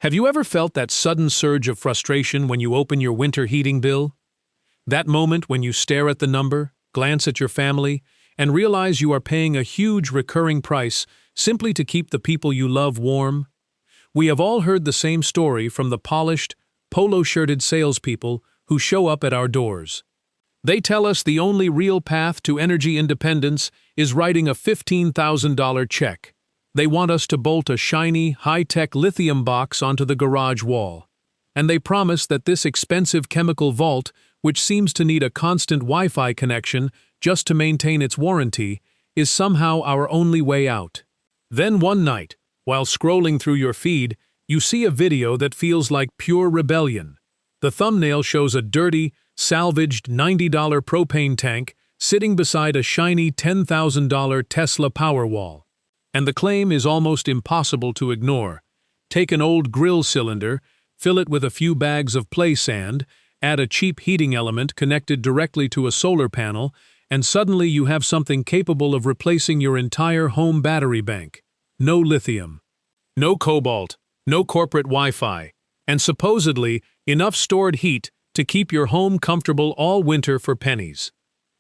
Have you ever felt that sudden surge of frustration when you open your winter heating bill? That moment when you stare at the number, glance at your family, and realize you are paying a huge recurring price simply to keep the people you love warm? We have all heard the same story from the polished, polo-shirted salespeople who show up at our doors. They tell us the only real path to energy independence is writing a $15,000 check. They want us to bolt a shiny, high-tech lithium box onto the garage wall. And they promise that this expensive chemical vault, which seems to need a constant Wi-Fi connection just to maintain its warranty, is somehow our only way out. Then one night, while scrolling through your feed, you see a video that feels like pure rebellion. The thumbnail shows a dirty, salvaged $90 propane tank sitting beside a shiny $10,000 Tesla Powerwall. And the claim is almost impossible to ignore. Take an old grill cylinder, fill it with a few bags of play sand, add a cheap heating element connected directly to a solar panel, and suddenly you have something capable of replacing your entire home battery bank. No lithium, no cobalt, no corporate Wi-Fi, and supposedly enough stored heat to keep your home comfortable all winter for pennies.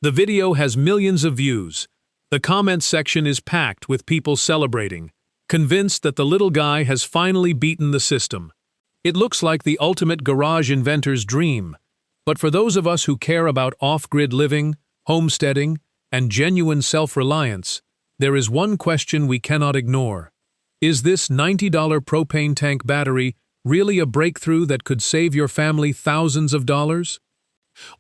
The video has millions of views. The comments section is packed with people celebrating, convinced that the little guy has finally beaten the system. It looks like the ultimate garage inventor's dream. But for those of us who care about off-grid living, homesteading, and genuine self-reliance, there is one question we cannot ignore. Is this $90 propane tank battery really a breakthrough that could save your family thousands of dollars?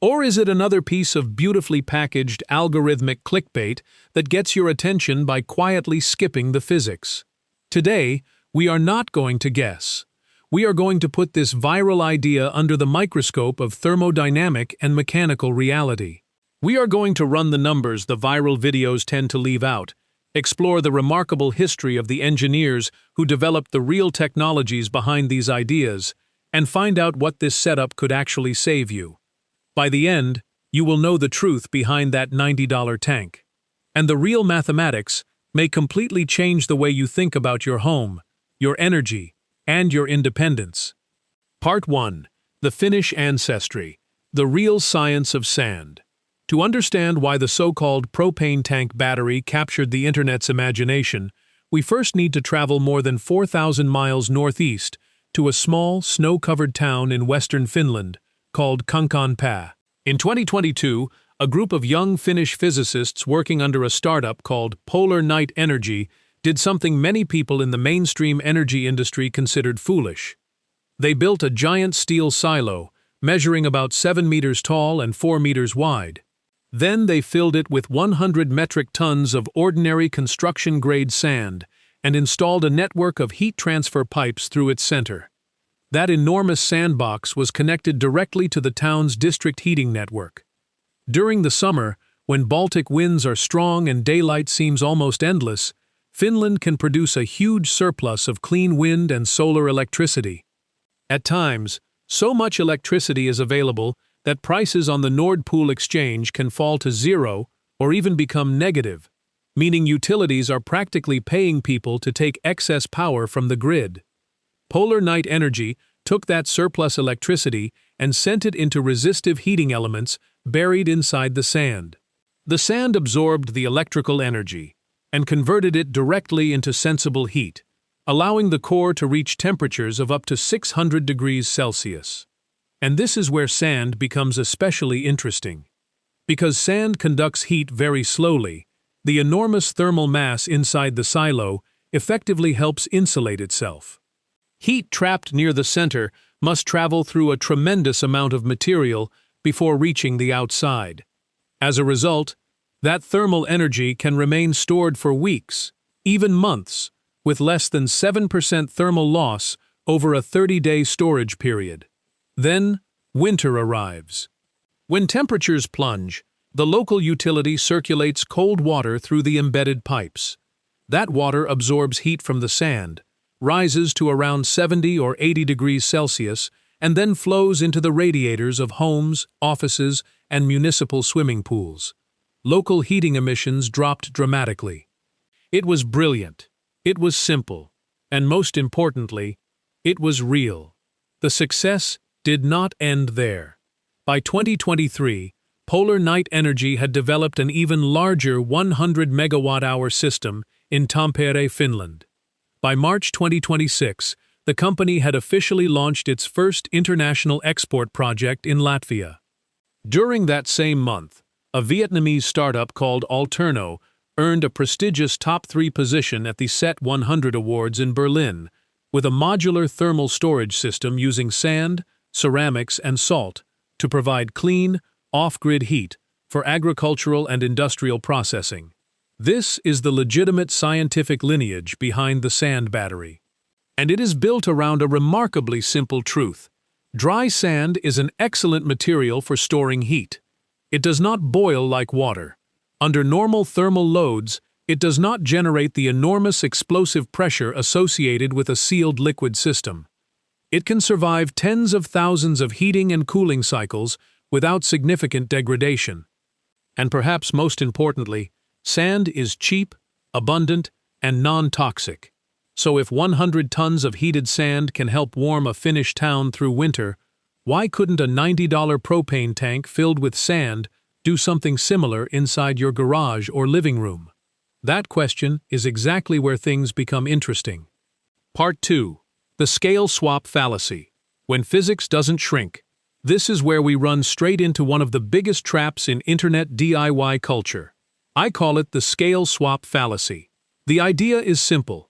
Or is it another piece of beautifully packaged algorithmic clickbait that gets your attention by quietly skipping the physics? Today, we are not going to guess. We are going to put this viral idea under the microscope of thermodynamic and mechanical reality. We are going to run the numbers the viral videos tend to leave out, explore the remarkable history of the engineers who developed the real technologies behind these ideas, and find out what this setup could actually save you. By the end, you will know the truth behind that $90 tank. And the real mathematics may completely change the way you think about your home, your energy, and your independence. Part 1. The Finnish Ancestry. The Real Science of Sand. To understand why the so-called propane tank battery captured the internet's imagination, we first need to travel more than 4,000 miles northeast to a small, snow-covered town in western Finland called Kankaanpää. In 2022, a group of young Finnish physicists working under a startup called Polar Night Energy did something many people in the mainstream energy industry considered foolish. They built a giant steel silo, measuring about 7 meters tall and 4 meters wide. Then they filled it with 100 metric tons of ordinary construction-grade sand and installed a network of heat transfer pipes through its center. That enormous sandbox was connected directly to the town's district heating network. During the summer, when Baltic winds are strong and daylight seems almost endless, Finland can produce a huge surplus of clean wind and solar electricity. At times, so much electricity is available that prices on the Nord Pool exchange can fall to zero or even become negative, meaning utilities are practically paying people to take excess power from the grid. Polar Night Energy took that surplus electricity and sent it into resistive heating elements buried inside the sand. The sand absorbed the electrical energy and converted it directly into sensible heat, allowing the core to reach temperatures of up to 600 degrees Celsius. And this is where sand becomes especially interesting. Because sand conducts heat very slowly, the enormous thermal mass inside the silo effectively helps insulate itself. Heat trapped near the center must travel through a tremendous amount of material before reaching the outside. As a result, that thermal energy can remain stored for weeks, even months, with less than 7% thermal loss over a 30-day storage period. Then, winter arrives. When temperatures plunge, the local utility circulates cold water through the embedded pipes. That water absorbs heat from the sand, rises to around 70 or 80 degrees Celsius, and then flows into the radiators of homes, offices, and municipal swimming pools. Local heating emissions dropped dramatically. It was brilliant. It was simple. And most importantly, It was real. The success did not end there. By 2023, Polar Night Energy had developed an even larger 100 megawatt-hour system in Tampere, Finland. By March 2026, the company had officially launched its first international export project in Latvia. During that same month, a Vietnamese startup called Alterno earned a prestigious top 3 position at the SET 100 Awards in Berlin, with a modular thermal storage system using sand, ceramics, and salt to provide clean, off-grid heat for agricultural and industrial processing. This is the legitimate scientific lineage behind the sand battery. And it is built around a remarkably simple truth. Dry sand is an excellent material for storing heat. It does not boil like water. Under normal thermal loads, it does not generate the enormous explosive pressure associated with a sealed liquid system. It can survive tens of thousands of heating and cooling cycles without significant degradation. And perhaps most importantly, sand is cheap, abundant, and non-toxic. So if 100 tons of heated sand can help warm a Finnish town through winter, why couldn't a $90 propane tank filled with sand do something similar inside your garage or living room? That question is exactly where things become interesting. Part 2. The scale swap fallacy. When physics doesn't shrink. This is where we run straight into one of the biggest traps in internet DIY culture. I call it the scale swap fallacy. The idea is simple.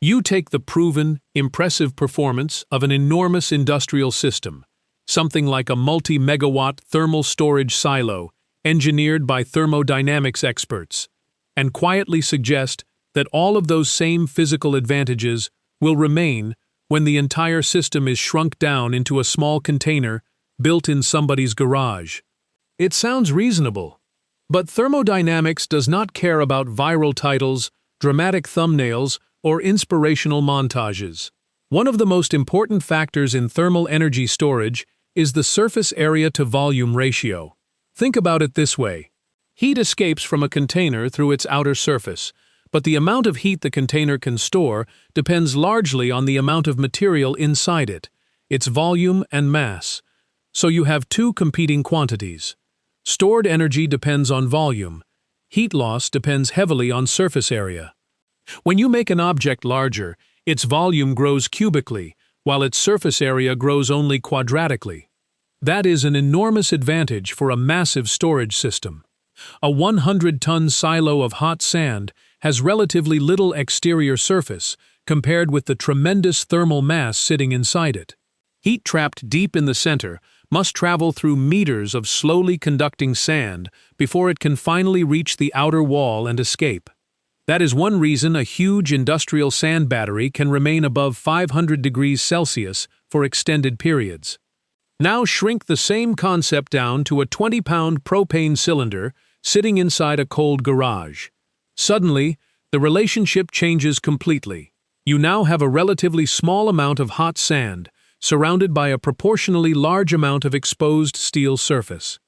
You take the proven, impressive performance of an enormous industrial system, something like a multi-megawatt thermal storage silo engineered by thermodynamics experts, and quietly suggest that all of those same physical advantages will remain when the entire system is shrunk down into a small container built in somebody's garage. It sounds reasonable, but thermodynamics does not care about viral titles, dramatic thumbnails, or inspirational montages. One of the most important factors in thermal energy storage is the surface area to volume ratio. Think about it this way. Heat escapes from a container through its outer surface, but the amount of heat the container can store depends largely on the amount of material inside it, its volume and mass. So you have two competing quantities. Stored energy depends on volume. Heat loss depends heavily on surface area. When you make an object larger, its volume grows cubically, while its surface area grows only quadratically. That is an enormous advantage for a massive storage system. A 100-ton silo of hot sand has relatively little exterior surface compared with the tremendous thermal mass sitting inside it. Heat trapped deep in the center must travel through meters of slowly conducting sand before it can finally reach the outer wall and escape. That is one reason a huge industrial sand battery can remain above 500 degrees Celsius for extended periods. Now shrink the same concept down to a 20-pound propane cylinder sitting inside a cold garage. Suddenly, the relationship changes completely. You now have a relatively small amount of hot sand, surrounded by a proportionally large amount of exposed steel surface.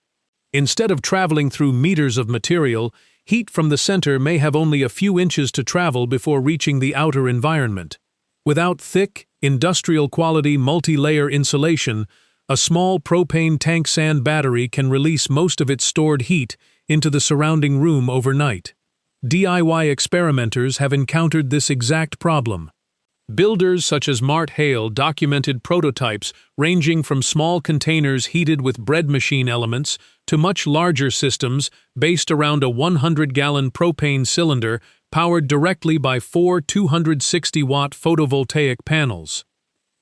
Instead of traveling through meters of material, heat from the center may have only a few inches to travel before reaching the outer environment. Without thick, industrial-quality multi-layer insulation, a small propane tank sand battery can release most of its stored heat into the surrounding room overnight. DIY experimenters have encountered this exact problem. Builders such as Mart Hale documented prototypes ranging from small containers heated with bread machine elements to much larger systems based around a 100-gallon propane cylinder powered directly by 4 260-watt photovoltaic panels.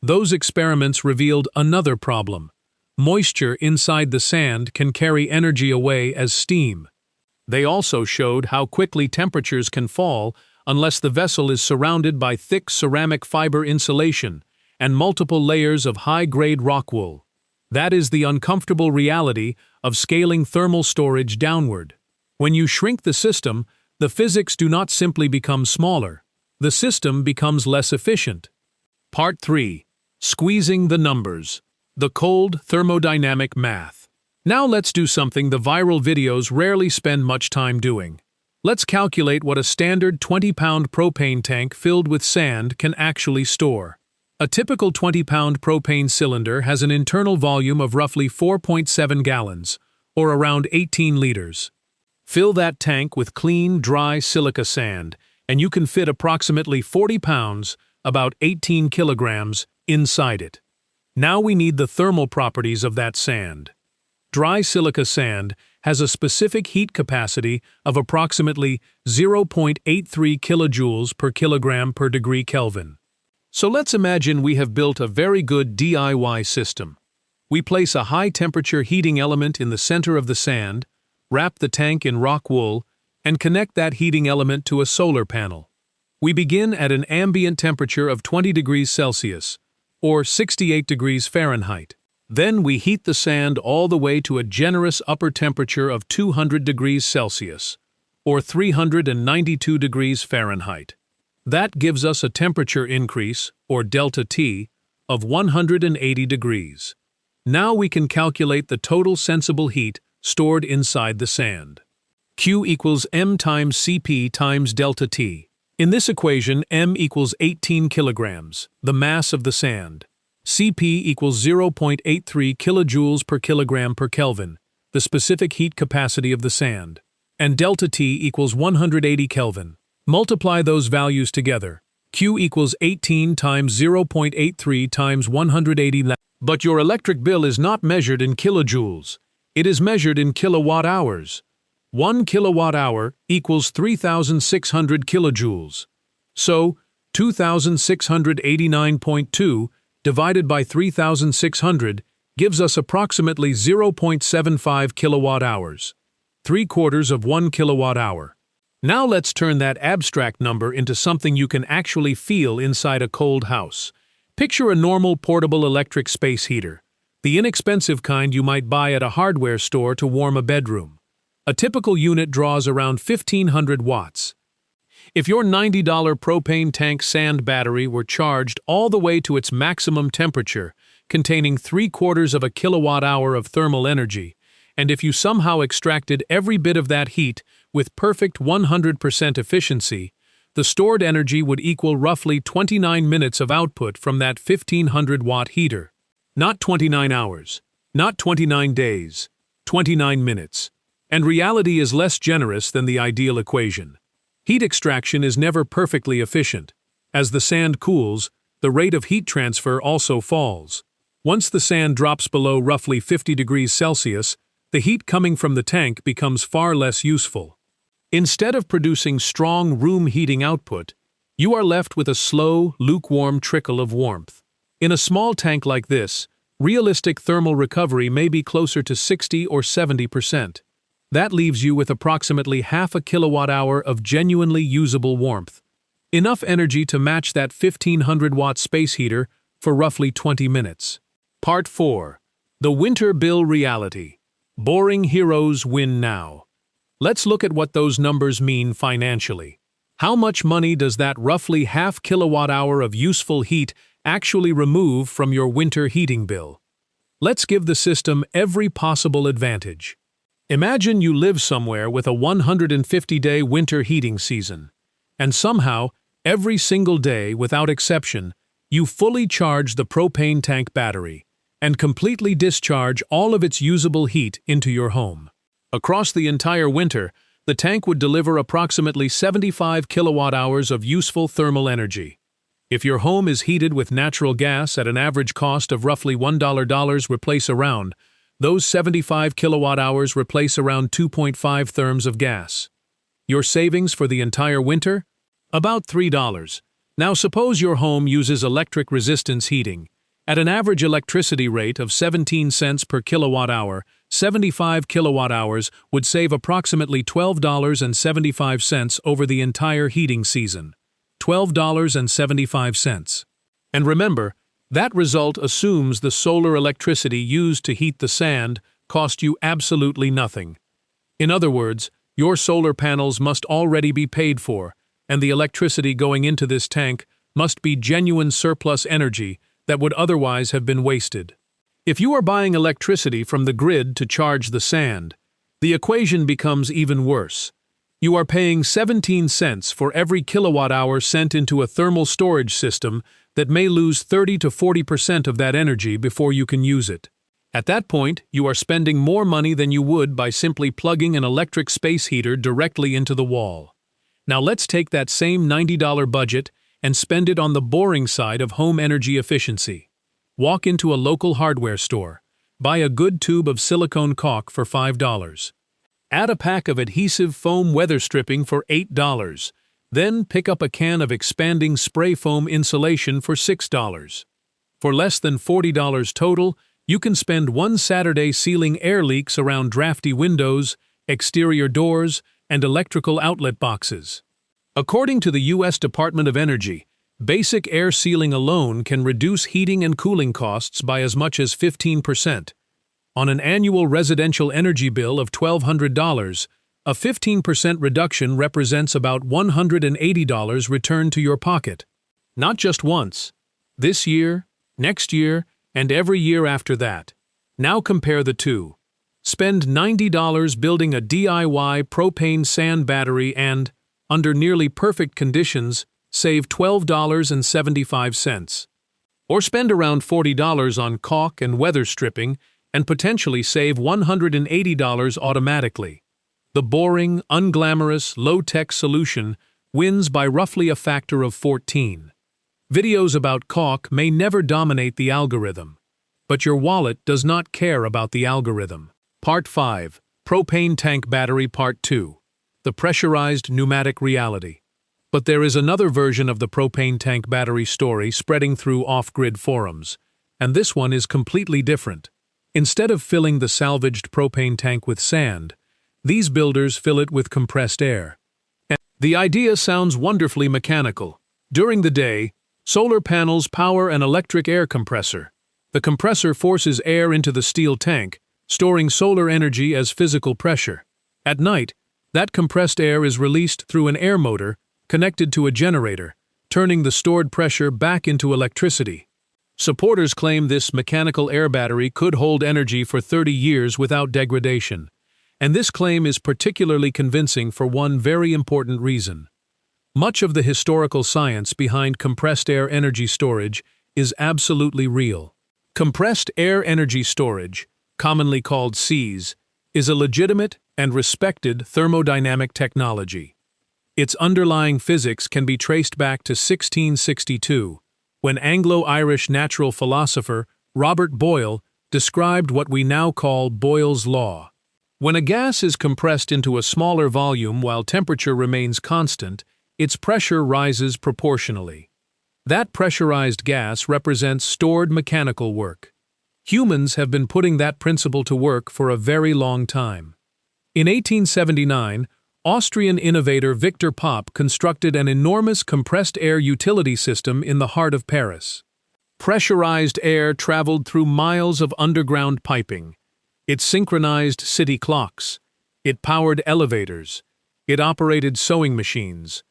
Those experiments revealed another problem. Moisture inside the sand can carry energy away as steam. They also showed how quickly temperatures can fall unless the vessel is surrounded by thick ceramic fiber insulation and multiple layers of high-grade rock wool. That is the uncomfortable reality of scaling thermal storage downward. When you shrink the system, the physics do not simply become smaller. The system becomes less efficient. Part 3. Squeezing the numbers. The cold thermodynamic math. Now let's do something the viral videos rarely spend much time doing. Let's calculate what a standard 20-pound propane tank filled with sand can actually store. A typical 20-pound propane cylinder has an internal volume of roughly 4.7 gallons, or around 18 liters. Fill that tank with clean, dry silica sand, and you can fit approximately 40 pounds, about 18 kilograms, inside it. Now we need the thermal properties of that sand. Dry silica sand has a specific heat capacity of approximately 0.83 kilojoules per kilogram per degree Kelvin. So let's imagine we have built a very good DIY system. We place a high-temperature heating element in the center of the sand, wrap the tank in rock wool, and connect that heating element to a solar panel. We begin at an ambient temperature of 20 degrees Celsius, or 68 degrees Fahrenheit. Then we heat the sand all the way to a generous upper temperature of 200 degrees Celsius, or 392 degrees Fahrenheit. That gives us a temperature increase, or delta T, of 180 degrees. Now we can calculate the total sensible heat stored inside the sand. Q equals M times Cp times delta T. In this equation, M equals 18 kilograms, the mass of the sand. Cp equals 0.83 kilojoules per kilogram per Kelvin, the specific heat capacity of the sand. And delta T equals 180 Kelvin. Multiply those values together. Q equals 18 times 0.83 times 180. But your electric bill is not measured in kilojoules. It is measured in kilowatt hours. 1 kilowatt hour equals 3,600 kilojoules. So, 2,689.2 divided by 3,600 gives us approximately 0.75 kilowatt hours. 3/4 of 1 kilowatt hour. Now let's turn that abstract number into something you can actually feel inside a cold house. Picture a normal portable electric space heater, the inexpensive kind you might buy at a hardware store to warm a bedroom. A typical unit draws around 1,500 watts. If your $90 propane tank sand battery were charged all the way to its maximum temperature, containing 3/4 of a kilowatt hour of thermal energy, and if you somehow extracted every bit of that heat with perfect 100% efficiency, the stored energy would equal roughly 29 minutes of output from that 1,500-watt heater. Not 29 hours, not 29 days, 29 minutes. And reality is less generous than the ideal equation. Heat extraction is never perfectly efficient. As the sand cools, the rate of heat transfer also falls. Once the sand drops below roughly 50 degrees Celsius, the heat coming from the tank becomes far less useful. Instead of producing strong room heating output, you are left with a slow, lukewarm trickle of warmth. In a small tank like this, realistic thermal recovery may be closer to 60 or 70%. That leaves you with approximately half a kilowatt hour of genuinely usable warmth. Enough energy to match that 1,500-watt space heater for roughly 20 minutes. Part 4. The Winter Bill Reality. Boring heroes win now. Let's look at what those numbers mean financially. How much money does that roughly half kilowatt hour of useful heat actually remove from your winter heating bill? Let's give the system every possible advantage. Imagine you live somewhere with a 150-day winter heating season, and somehow, every single day, without exception, you fully charge the propane tank battery and completely discharge all of its usable heat into your home. Across the entire winter, the tank would deliver approximately 75 kilowatt hours of useful thermal energy. If your home is heated with natural gas at an average cost of roughly $1 replace around, those 75 kilowatt hours replace around 2.5 therms of gas. Your savings for the entire winter? About $3. Now suppose your home uses electric resistance heating. At an average electricity rate of 17 cents per kilowatt hour, 75 kilowatt hours would save approximately $12.75 over the entire heating season. $12.75. And remember, that result assumes the solar electricity used to heat the sand cost you absolutely nothing. In other words, your solar panels must already be paid for, and the electricity going into this tank must be genuine surplus energy that would otherwise have been wasted. If you are buying electricity from the grid to charge the sand, the equation becomes even worse. You are paying 17 cents for every kilowatt hour sent into a thermal storage system that may lose 30 to 40% of that energy before you can use it. At that point, you are spending more money than you would by simply plugging an electric space heater directly into the wall. Now let's take that same $90 budget and spend it on the boring side of home energy efficiency. Walk into a local hardware store, buy a good tube of silicone caulk for $5. Add a pack of adhesive foam weather stripping for $8. Then pick up a can of expanding spray foam insulation for $6. For less than $40 total, you can spend one Saturday sealing air leaks around drafty windows, exterior doors, and electrical outlet boxes. According to the U.S. Department of Energy, basic air sealing alone can reduce heating and cooling costs by as much as 15%. On an annual residential energy bill of $1,200, a 15% reduction represents about $180 returned to your pocket. Not just once. This year, next year, and every year after that. Now compare the two. Spend $90 building a DIY propane sand battery and, under nearly perfect conditions, save $12.75. Or spend around $40 on caulk and weather stripping and potentially save $180 automatically. The boring, unglamorous, low-tech solution wins by roughly a factor of 14. Videos about caulk may never dominate the algorithm, but your wallet does not care about the algorithm. Part 5. Propane Tank Battery Part 2. The Pressurized Pneumatic Reality. But there is another version of the propane tank battery story spreading through off-grid forums, and this one is completely different. Instead of filling the salvaged propane tank with sand, these builders fill it with compressed air. And the idea sounds wonderfully mechanical. During the day, solar panels power an electric air compressor. The compressor forces air into the steel tank, storing solar energy as physical pressure. At night, that compressed air is released through an air motor connected to a generator, turning the stored pressure back into electricity. Supporters claim this mechanical air battery could hold energy for 30 years without degradation. And this claim is particularly convincing for one very important reason. Much of the historical science behind compressed air energy storage is absolutely real. Compressed air energy storage, commonly called CAES, is a legitimate and respected thermodynamic technology. Its underlying physics can be traced back to 1662, when Anglo-Irish natural philosopher Robert Boyle described what we now call Boyle's Law. When a gas is compressed into a smaller volume while temperature remains constant, its pressure rises proportionally. That pressurized gas represents stored mechanical work. Humans have been putting that principle to work for a very long time. In 1879, Austrian innovator Victor Popp constructed an enormous compressed air utility system in the heart of Paris. Pressurized air traveled through miles of underground piping. It synchronized city clocks. It powered elevators. It operated sewing machines.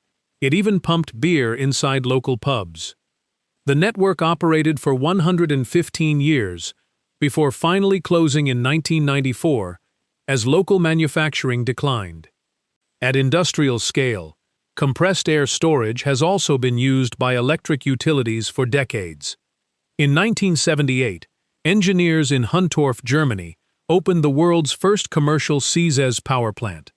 It even pumped beer inside local pubs. The network operated for 115 years, before finally closing in 1994, as local manufacturing declined. At industrial scale, compressed air storage has also been used by electric utilities for decades. In 1978, engineers in Huntorf, Germany, opened the world's first commercial CAES power plant.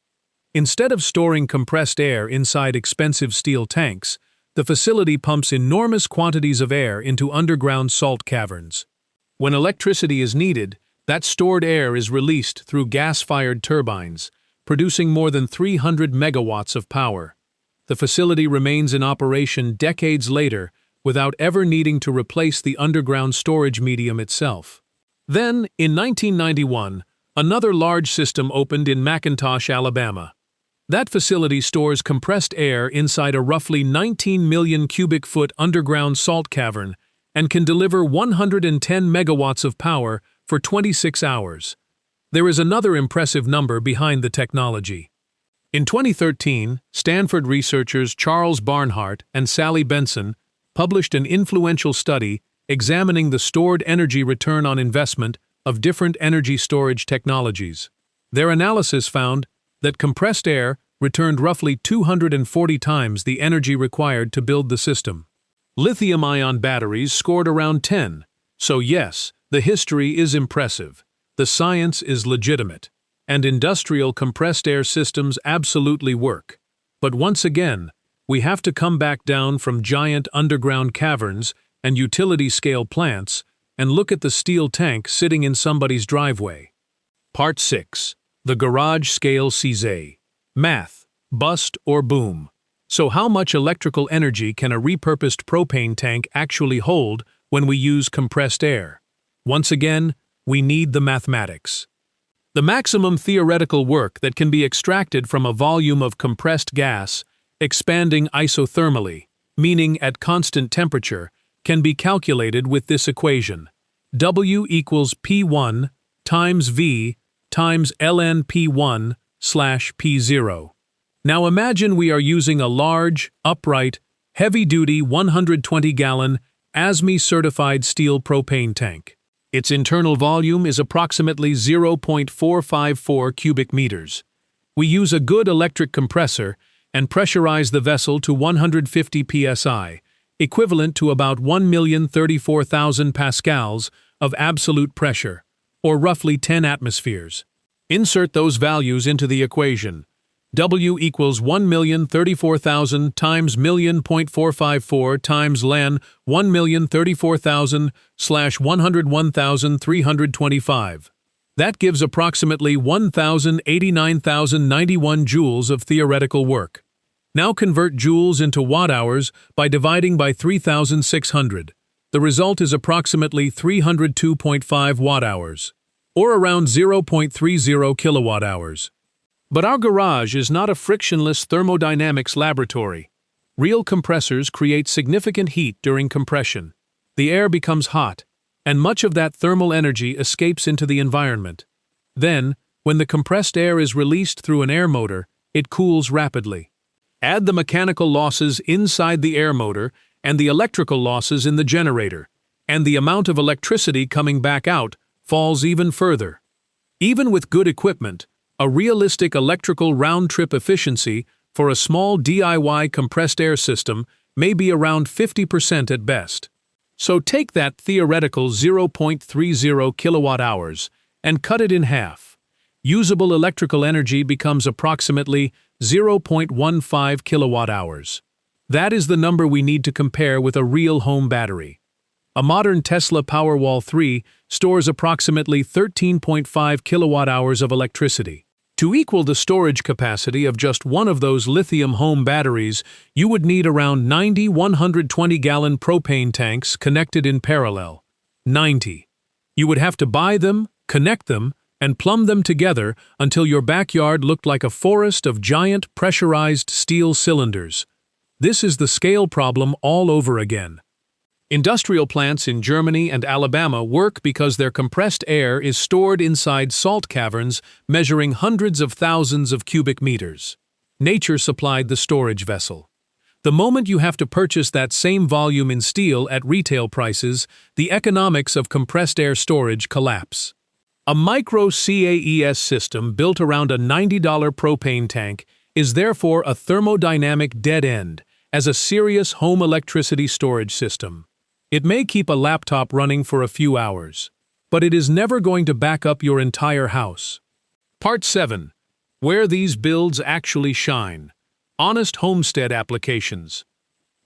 Instead of storing compressed air inside expensive steel tanks, the facility pumps enormous quantities of air into underground salt caverns. When electricity is needed, that stored air is released through gas-fired turbines, producing more than 300 megawatts of power. The facility remains in operation decades later without ever needing to replace the underground storage medium itself. Then, in 1991, another large system opened in McIntosh, Alabama. That facility stores compressed air inside a roughly 19 million cubic foot underground salt cavern and can deliver 110 megawatts of power for 26 hours. There is another impressive number behind the technology. In 2013, Stanford researchers Charles Barnhart and Sally Benson published an influential study examining the stored energy return on investment of different energy storage technologies. Their analysis found that compressed air returned roughly 240 times the energy required to build the system. Lithium-ion batteries scored around 10. So yes, the history is impressive. The science is legitimate. And industrial compressed air systems absolutely work. But once again, we have to come back down from giant underground caverns and utility-scale plants and look at the steel tank sitting in somebody's driveway. Part 6. The Garage Scale CAES. Math. Bust or boom. So how much electrical energy can a repurposed propane tank actually hold when we use compressed air? Once again, we need the mathematics. The maximum theoretical work that can be extracted from a volume of compressed gas, expanding isothermally, meaning at constant temperature, can be calculated with this equation. W equals P1 times V times ln P1 / P0. Now imagine we are using a large, upright, heavy-duty 120-gallon ASME-certified steel propane tank. Its internal volume is approximately 0.454 cubic meters. We use a good electric compressor and pressurize the vessel to 150 psi, equivalent to about 1,034,000 pascals of absolute pressure, or roughly 10 atmospheres. Insert those values into the equation. W equals 1,034,000 times 1,000.454 times ln 1,034,000 / 101,325. That gives approximately 1,089,091 joules of theoretical work. Now convert joules into watt-hours by dividing by 3,600. The result is approximately 302.5 watt-hours, or around 0.30 kilowatt-hours. But our garage is not a frictionless thermodynamics laboratory. Real compressors create significant heat during compression. The air becomes hot, and much of that thermal energy escapes into the environment. Then, when the compressed air is released through an air motor, it cools rapidly. Add the mechanical losses inside the air motor and the electrical losses in the generator, and the amount of electricity coming back out falls even further. Even with good equipment, a realistic electrical round-trip efficiency for a small DIY compressed air system may be around 50% at best. So take that theoretical 0.30 kilowatt-hours and cut it in half. Usable electrical energy becomes approximately 0.15 kilowatt-hours. That is the number we need to compare with a real home battery. A modern Tesla Powerwall 3 stores approximately 13.5 kilowatt-hours of electricity. To equal the storage capacity of just one of those lithium home batteries, you would need around 90 120-gallon propane tanks connected in parallel. 90. You would have to buy them, connect them, and plumb them together until your backyard looked like a forest of giant pressurized steel cylinders. This is the scale problem all over again. Industrial plants in Germany and Alabama work because their compressed air is stored inside salt caverns measuring hundreds of thousands of cubic meters. Nature supplied the storage vessel. The moment you have to purchase that same volume in steel at retail prices, the economics of compressed air storage collapse. A micro CAES system built around a $90 propane tank is therefore a thermodynamic dead end as a serious home electricity storage system. It may keep a laptop running for a few hours, but it is never going to back up your entire house. Part 7. Where these builds actually shine. Honest homestead applications.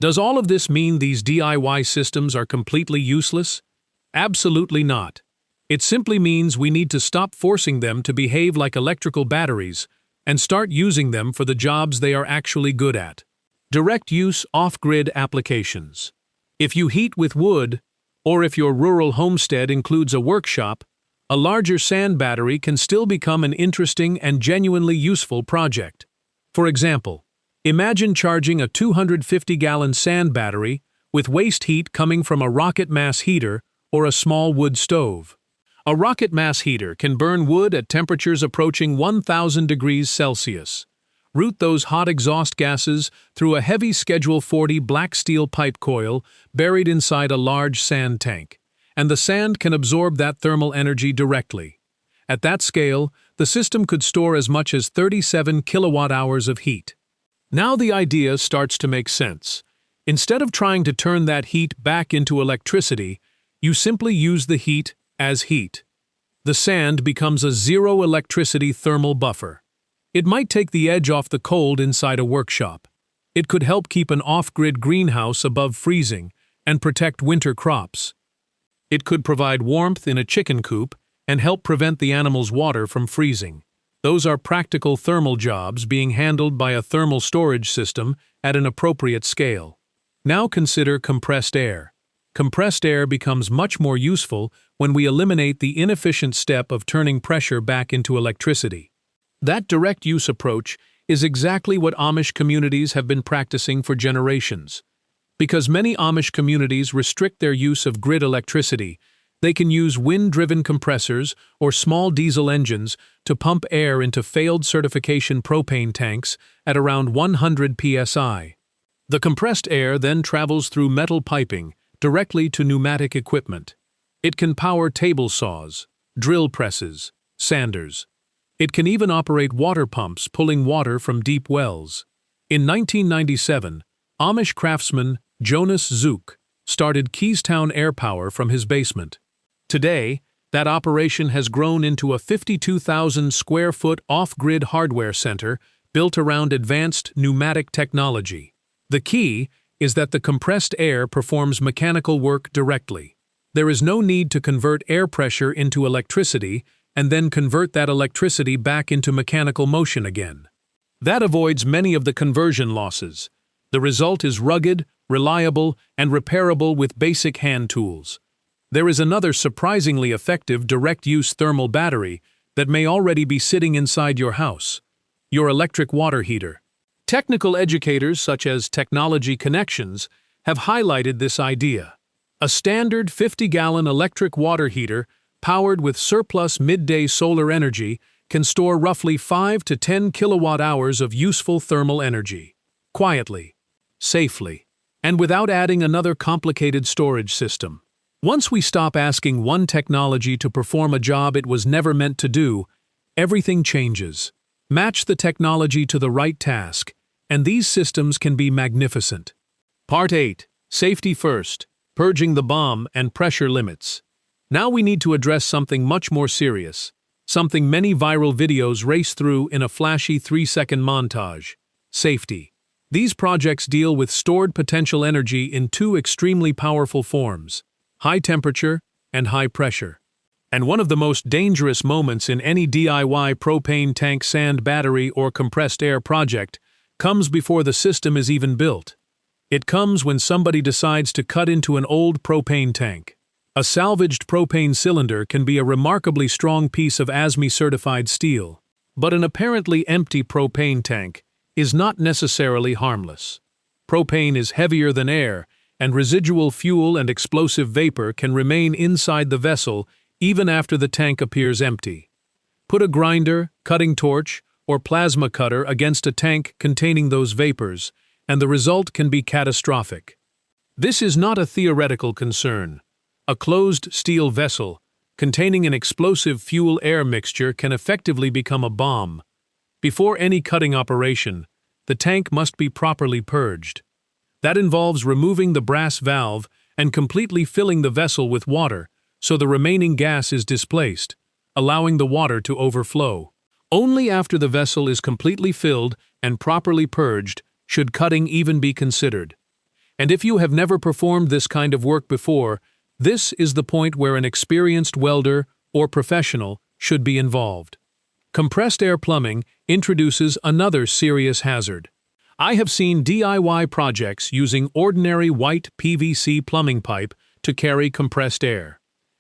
Does all of this mean these DIY systems are completely useless? Absolutely not. It simply means we need to stop forcing them to behave like electrical batteries and start using them for the jobs they are actually good at. Direct use off-grid applications. If you heat with wood, or if your rural homestead includes a workshop, a larger sand battery can still become an interesting and genuinely useful project. For example, imagine charging a 250-gallon sand battery with waste heat coming from a rocket mass heater or a small wood stove. A rocket mass heater can burn wood at temperatures approaching 1,000 degrees Celsius. Route those hot exhaust gases through a heavy Schedule 40 black steel pipe coil buried inside a large sand tank, and the sand can absorb that thermal energy directly. At that scale, the system could store as much as 37 kilowatt-hours of heat. Now the idea starts to make sense. Instead of trying to turn that heat back into electricity, you simply use the heat as heat. The sand becomes a zero-electricity thermal buffer. It might take the edge off the cold inside a workshop. It could help keep an off-grid greenhouse above freezing and protect winter crops. It could provide warmth in a chicken coop and help prevent the animal's water from freezing. Those are practical thermal jobs being handled by a thermal storage system at an appropriate scale. Now consider compressed air. Compressed air becomes much more useful when we eliminate the inefficient step of turning pressure back into electricity. That direct use approach is exactly what Amish communities have been practicing for generations. Because many Amish communities restrict their use of grid electricity, they can use wind-driven compressors or small diesel engines to pump air into failed certification propane tanks at around 100 psi. The compressed air then travels through metal piping directly to pneumatic equipment. It can power table saws, drill presses, sanders. It can even operate water pumps pulling water from deep wells. In 1997, Amish craftsman Jonas Zook started Keystone Air Power from his basement. Today, that operation has grown into a 52,000 square foot off-grid hardware center built around advanced pneumatic technology. The key is that the compressed air performs mechanical work directly. There is no need to convert air pressure into electricity and then convert that electricity back into mechanical motion again. That avoids many of the conversion losses. The result is rugged, reliable, and repairable with basic hand tools. There is another surprisingly effective direct-use thermal battery that may already be sitting inside your house: your electric water heater. Technical educators such as Technology Connections have highlighted this idea. A standard 50-gallon electric water heater powered with surplus midday solar energy can store roughly 5 to 10 kilowatt-hours of useful thermal energy, quietly, safely, and without adding another complicated storage system. Once we stop asking one technology to perform a job it was never meant to do, everything changes. Match the technology to the right task, and these systems can be magnificent. Part 8. Safety first. Purging the bomb and pressure limits. Now we need to address something much more serious. Something many viral videos race through in a flashy 3-second montage. Safety. These projects deal with stored potential energy in two extremely powerful forms: high temperature and high pressure. And one of the most dangerous moments in any DIY propane tank, sand battery, or compressed air project comes before the system is even built. It comes when somebody decides to cut into an old propane tank. A salvaged propane cylinder can be a remarkably strong piece of ASME-certified steel, but an apparently empty propane tank is not necessarily harmless. Propane is heavier than air, and residual fuel and explosive vapor can remain inside the vessel even after the tank appears empty. Put a grinder, cutting torch, or plasma cutter against a tank containing those vapors, and the result can be catastrophic. This is not a theoretical concern. A closed steel vessel containing an explosive fuel-air mixture can effectively become a bomb. Before any cutting operation, the tank must be properly purged. That involves removing the brass valve and completely filling the vessel with water so the remaining gas is displaced, allowing the water to overflow. Only after the vessel is completely filled and properly purged should cutting even be considered. And if you have never performed this kind of work before, this is the point where an experienced welder or professional should be involved. Compressed air plumbing introduces another serious hazard. I have seen DIY projects using ordinary white PVC plumbing pipe to carry compressed air.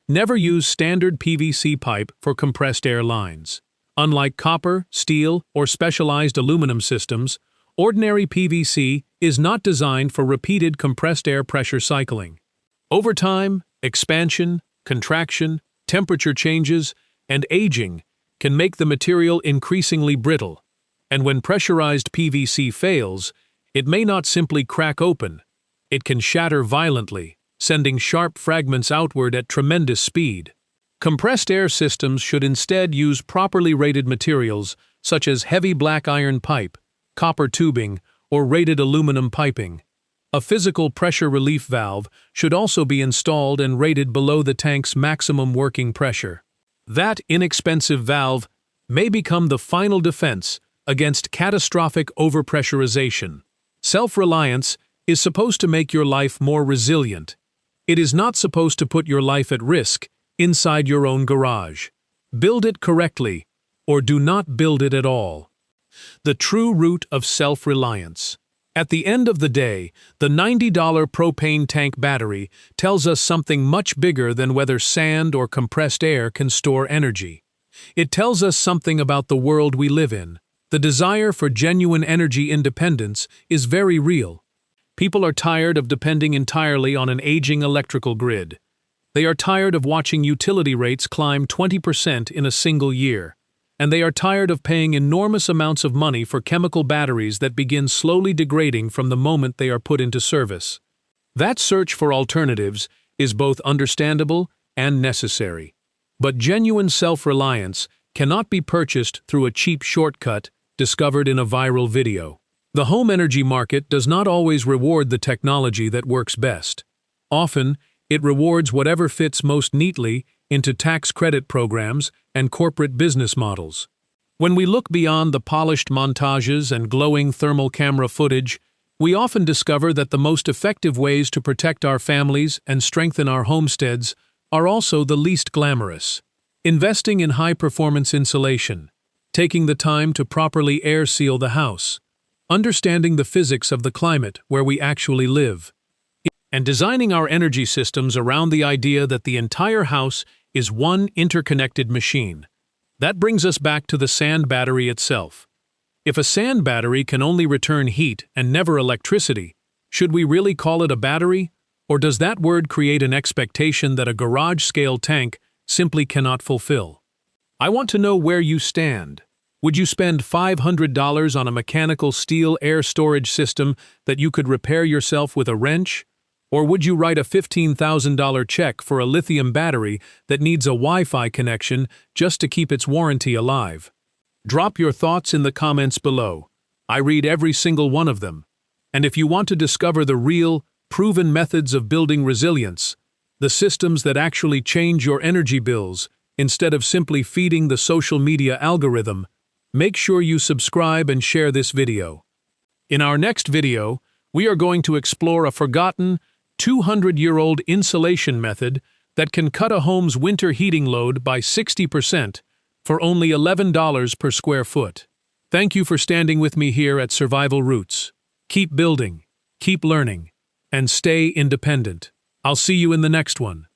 Never use standard PVC pipe for compressed air lines. Unlike copper, steel, or specialized aluminum systems, ordinary PVC is not designed for repeated compressed air pressure cycling. Over time, expansion, contraction, temperature changes, and aging can make the material increasingly brittle, and when pressurized PVC fails, it may not simply crack open. It can shatter violently, sending sharp fragments outward at tremendous speed. Compressed air systems should instead use properly rated materials such as heavy black iron pipe, copper tubing, or rated aluminum piping. A physical pressure relief valve should also be installed and rated below the tank's maximum working pressure. That inexpensive valve may become the final defense against catastrophic overpressurization. Self-reliance is supposed to make your life more resilient. It is not supposed to put your life at risk inside your own garage. Build it correctly, or do not build it at all. The true root of self-reliance. At the end of the day, the $90 propane tank battery tells us something much bigger than whether sand or compressed air can store energy. It tells us something about the world we live in. The desire for genuine energy independence is very real. People are tired of depending entirely on an aging electrical grid. They are tired of watching utility rates climb 20% in a single year. And they are tired of paying enormous amounts of money for chemical batteries that begin slowly degrading from the moment they are put into service. That search for alternatives is both understandable and necessary. But genuine self-reliance cannot be purchased through a cheap shortcut discovered in a viral video. The home energy market does not always reward the technology that works best. Often, it rewards whatever fits most neatly into tax credit programs and corporate business models. When we look beyond the polished montages and glowing thermal camera footage, we often discover that the most effective ways to protect our families and strengthen our homesteads are also the least glamorous. Investing in high-performance insulation, taking the time to properly air seal the house, understanding the physics of the climate where we actually live, and designing our energy systems around the idea that the entire house is one interconnected machine. That brings us back to the sand battery itself. If a sand battery can only return heat and never electricity, should we really call it a battery? Or does that word create an expectation that a garage-scale tank simply cannot fulfill? I want to know where you stand. Would you spend $500 on a mechanical steel air storage system that you could repair yourself with a wrench? Or would you write a $15,000 check for a lithium battery that needs a Wi-Fi connection just to keep its warranty alive? Drop your thoughts in the comments below. I read every single one of them. And if you want to discover the real, proven methods of building resilience, the systems that actually change your energy bills instead of simply feeding the social media algorithm, make sure you subscribe and share this video. In our next video, we are going to explore a forgotten, 200-year-old insulation method that can cut a home's winter heating load by 60% for only $11 per square foot. Thank you for standing with me here at Survival Roots. Keep building, keep learning, and stay independent. I'll see you in the next one.